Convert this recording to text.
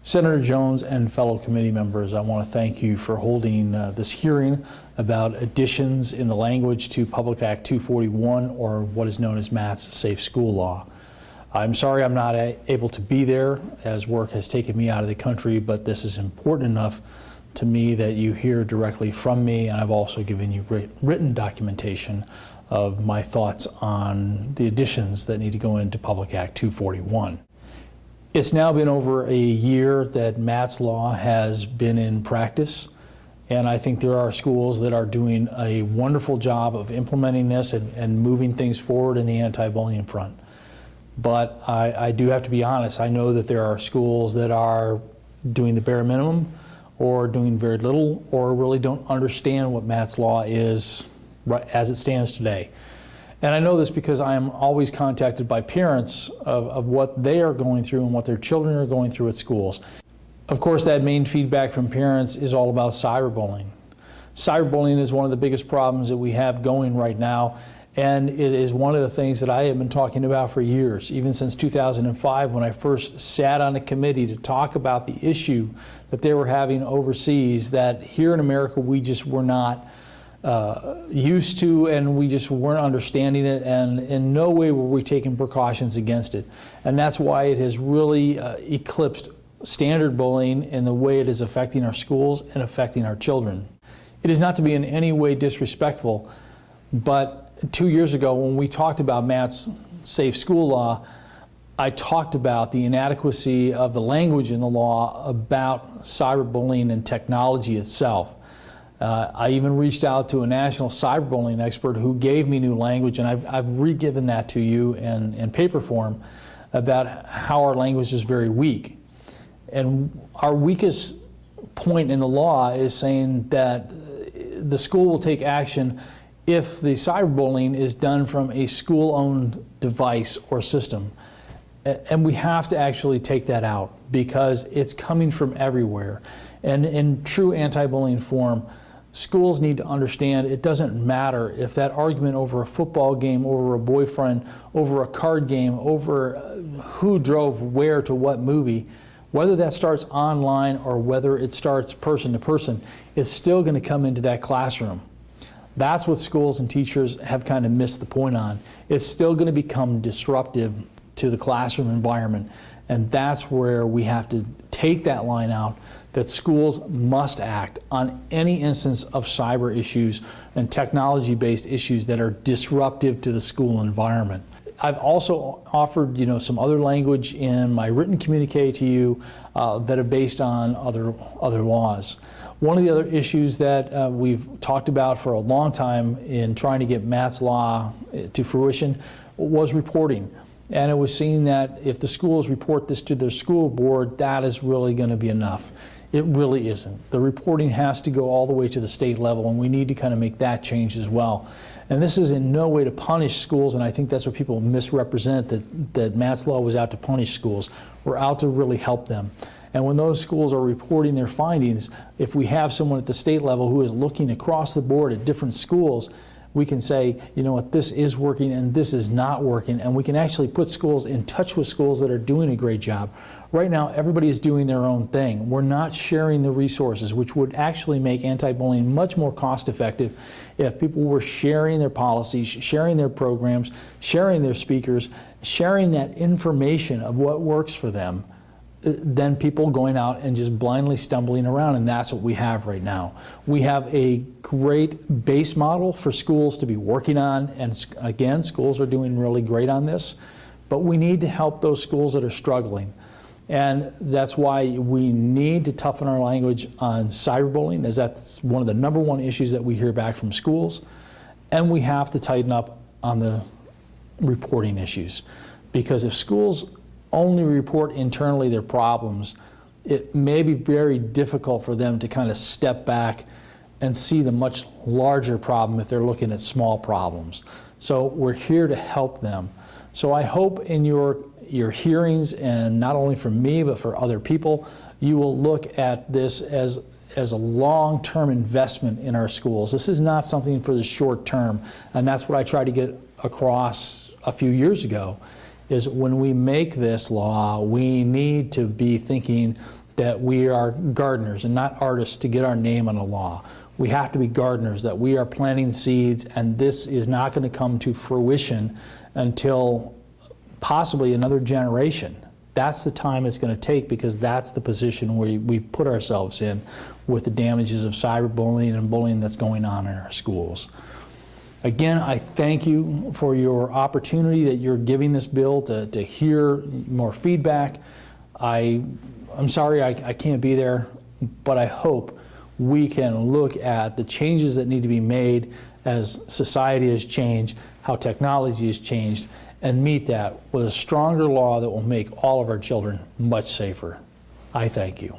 Senator Jones and fellow committee members, I want to thank you for holding this hearing about additions in the language to Public Act 241, or what is known as Matt's Safe School Law. I'm sorry I'm not able to be there, as work has taken me out of the country, but this is important enough to me that you hear directly from me, and I've also given you written documentation of my thoughts on the additions that need to go into Public Act 241. It's now been over a year that Matt's Law has been in practice, and I think there are schools that are doing a wonderful job of implementing this and moving things forward in the anti-bullying front. But I do have to be honest, I know that there are schools that are doing the bare minimum or doing very little or really don't understand what Matt's Law is as it stands today. And I know this because I am always contacted by parents of what they are going through and what their children are going through at schools. Of course, that main feedback from parents is all about cyberbullying. Cyberbullying is one of the biggest problems that we have going right now, and it is one of the things that I have been talking about for years, even since 2005 when I first sat on a committee to talk about the issue that they were having overseas, that here in America we just were not used to, and we just weren't understanding it, and in no way were we taking precautions against it. And that's why it has really eclipsed standard bullying in the way it is affecting our schools and affecting our children. It is not to be in any way disrespectful, but 2 years ago when we talked about Matt's Safe School Law, I talked about the inadequacy of the language in the law about cyberbullying and technology itself. I even reached out to a national cyberbullying expert who gave me new language, and I've re-given that to you in paper form about how our language is very weak. And our weakest point in the law is saying that the school will take action if the cyberbullying is done from a school-owned device or system. And we have to actually take that out because it's coming from everywhere. And in true anti-bullying form, schools need to understand it doesn't matter if that argument over a football game, over a boyfriend, over a card game, over who drove where to what movie, whether that starts online or whether it starts person to person, it's still going to come into that classroom. That's what schools and teachers have kind of missed the point on. It's still going to become disruptive to the classroom environment, and that's where we have to take that line out, that schools must act on any instance of cyber issues and technology-based issues that are disruptive to the school environment. I've also offered, some other language in my written communique to you that are based on other laws. One of the other issues that we've talked about for a long time in trying to get Matt's Law to fruition was reporting. And it was seen that if the schools report this to their school board, that is really going to be enough. It really isn't. The reporting has to go all the way to the state level, and we need to kind of make that change as well. And this is in no way to punish schools, and I think that's what people misrepresent, that Matt's Law was out to punish schools. We're out to really help them. And when those schools are reporting their findings, if we have someone at the state level who is looking across the board at different schools, we can say, you know what, this is working and this is not working, and we can actually put schools in touch with schools that are doing a great job. Right now, everybody is doing their own thing. We're not sharing the resources, which would actually make anti-bullying much more cost-effective if people were sharing their policies, sharing their programs, sharing their speakers, sharing that information of what works for them, than people going out and just blindly stumbling around, and that's what we have right now. We have a great base model for schools to be working on, and again, schools are doing really great on this, but we need to help those schools that are struggling. And that's why we need to toughen our language on cyberbullying, as that's one of the #1 issues that we hear back from schools, and we have to tighten up on the reporting issues, because if schools only report internally their problems, it may be very difficult for them to kind of step back and see the much larger problem if they're looking at small problems. So we're here to help them. So I hope in your hearings, and not only from me but for other people, you will look at this as a long-term investment in our schools. This is not something for the short term, and that's what I tried to get across a few years ago, is when we make this law, we need to be thinking that we are gardeners and not artists to get our name on a law. We have to be gardeners, that we are planting seeds, and this is not going to come to fruition until possibly another generation. That's the time it's going to take, because that's the position we put ourselves in with the damages of cyberbullying and bullying that's going on in our schools. Again, I thank you for your opportunity that you're giving this bill to hear more feedback. I'm sorry I can't be there, but I hope we can look at the changes that need to be made as society has changed, how technology has changed, and meet that with a stronger law that will make all of our children much safer. I thank you.